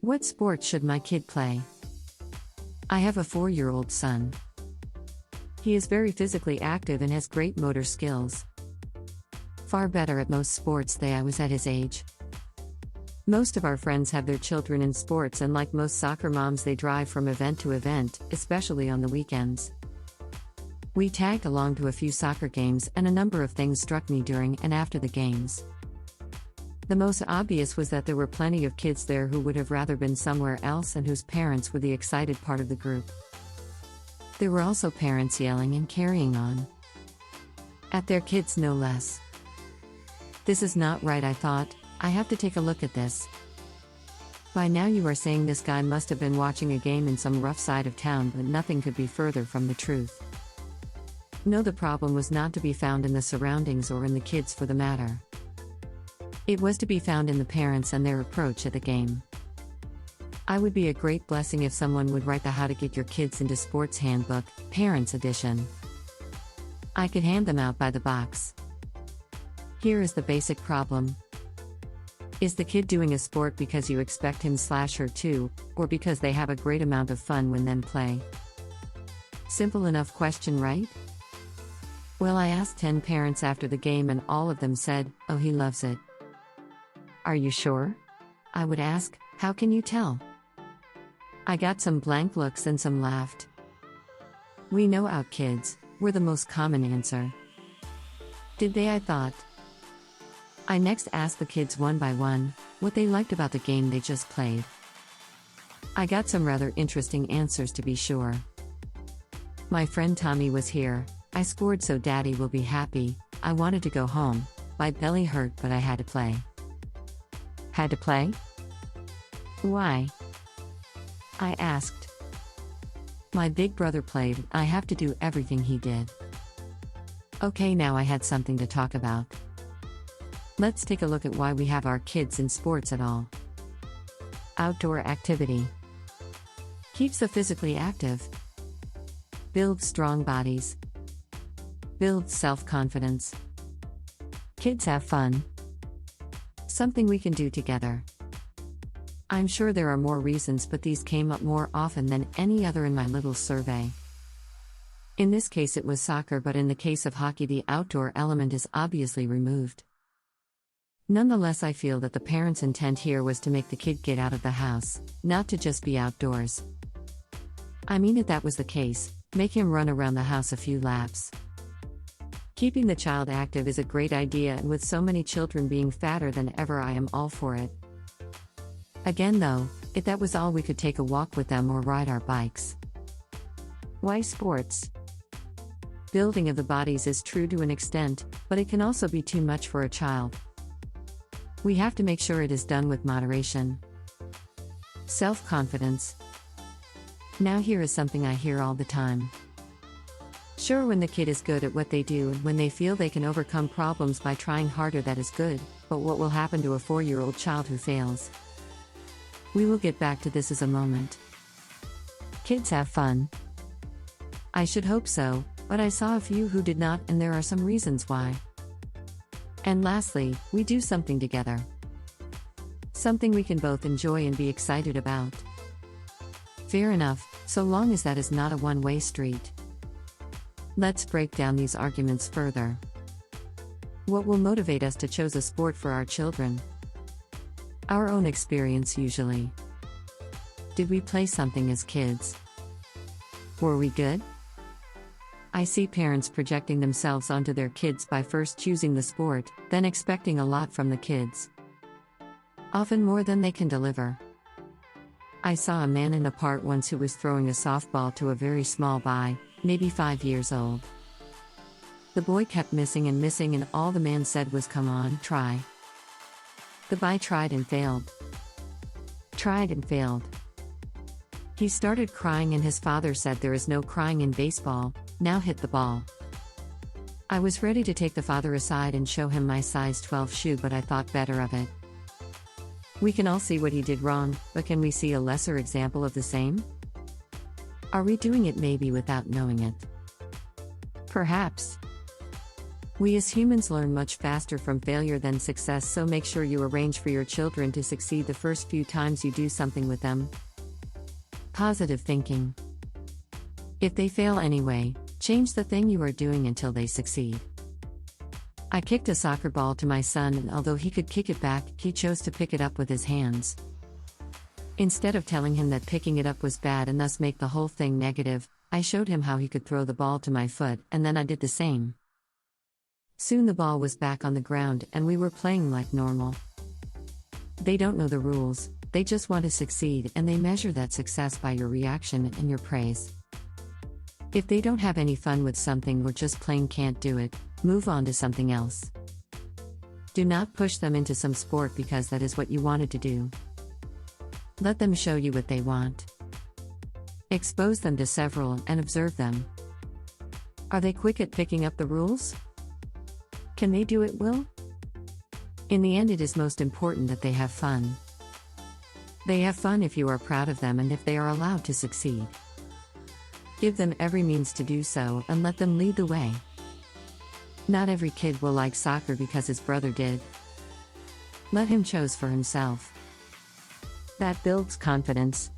What sport should my kid play? I have a 4-year-old son. He is very physically active and has great motor skills. Far better at most sports than I was at his age. Most of our friends have their children in sports, and like most soccer moms, they drive from event to event, especially on the weekends. We tagged along to a few soccer games, and a number of things struck me during and after the games. The most obvious was that there were plenty of kids there who would have rather been somewhere else and whose parents were the excited part of the group. There were also parents yelling and carrying on. At their kids, no less. This is not right, I thought. I have to take a look at this. By now you are saying this guy must have been watching a game in some rough side of town, but nothing could be further from the truth. No, the problem was not to be found in the surroundings or in the kids for the matter. It was to be found in the parents and their approach at the game. I would be a great blessing if someone would write the How to Get Your Kids into Sports Handbook, Parents Edition. I could hand them out by the box. Here is the basic problem. Is the kid doing a sport because you expect him/her to, or because they have a great amount of fun when then play? Simple enough question, right? Well, I asked 10 parents after the game and all of them said, "Oh, he loves it." Are you sure? I would ask, how can you tell? I got some blank looks and some laughed. We know our kids, were the most common answer. Did they? I thought. I next asked the kids one by one, what they liked about the game they just played. I got some rather interesting answers, to be sure. My friend Tommy was here. I scored so Daddy will be happy. I wanted to go home. My belly hurt, but I had to play. Had to play? Why? I asked. My big brother played. I have to do everything he did. Okay, now I had something to talk about. Let's take a look at why we have our kids in sports at all. Outdoor activity. Keeps them physically active. Builds strong bodies. Builds self-confidence. Kids have fun. Something we can do together. I'm sure there are more reasons, but these came up more often than any other in my little survey. In this case it was soccer, but in the case of hockey the outdoor element is obviously removed. Nonetheless, I feel that the parents' intent here was to make the kid get out of the house, not to just be outdoors. I mean, if that was the case, make him run around the house a few laps. Keeping the child active is a great idea, and with so many children being fatter than ever, I am all for it. Again though, if that was all, we could take a walk with them or ride our bikes. Why sports? Building of the bodies is true to an extent, but it can also be too much for a child. We have to make sure it is done with moderation. Self-confidence. Now here is something I hear all the time. Sure, when the kid is good at what they do and when they feel they can overcome problems by trying harder, that is good, but what will happen to a 4-year-old child who fails? We will get back to this as a moment. Kids have fun. I should hope so, but I saw a few who did not, and there are some reasons why. And lastly, we do something together. Something we can both enjoy and be excited about. Fair enough, so long as that is not a one-way street. Let's break down these arguments further. What will motivate us to choose a sport for our children? Our own experience usually. Did we play something as kids? Were we good? I see parents projecting themselves onto their kids by first choosing the sport, then expecting a lot from the kids. Often more than they can deliver. I saw a man in a park once who was throwing a softball to a very small boy, maybe 5 years old. The boy kept missing and missing, and all the man said was, "Come on, try." The boy tried and failed. Tried and failed. He started crying, and his father said, "There is no crying in baseball, now hit the ball." I was ready to take the father aside and show him my size 12 shoe, but I thought better of it. We can all see what he did wrong, but can we see a lesser example of the same? Are we doing it maybe without knowing it? Perhaps. We as humans learn much faster from failure than success, so make sure you arrange for your children to succeed the first few times you do something with them. Positive thinking. If they fail anyway, change the thing you are doing until they succeed. I kicked a soccer ball to my son, and although he could kick it back, he chose to pick it up with his hands. Instead of telling him that picking it up was bad and thus make the whole thing negative, I showed him how he could throw the ball to my foot, and then I did the same. Soon the ball was back on the ground and we were playing like normal. They don't know the rules, they just want to succeed, and they measure that success by your reaction and your praise. If they don't have any fun with something or just plain can't do it, move on to something else. Do not push them into some sport because that is what you wanted to do. Let them show you what they want. Expose them to several and observe them. Are they quick at picking up the rules? Can they do it well? In the end, it is most important that they have fun. They have fun if you are proud of them and if they are allowed to succeed. Give them every means to do so and let them lead the way. Not every kid will like soccer because his brother did. Let him choose for himself. That builds confidence.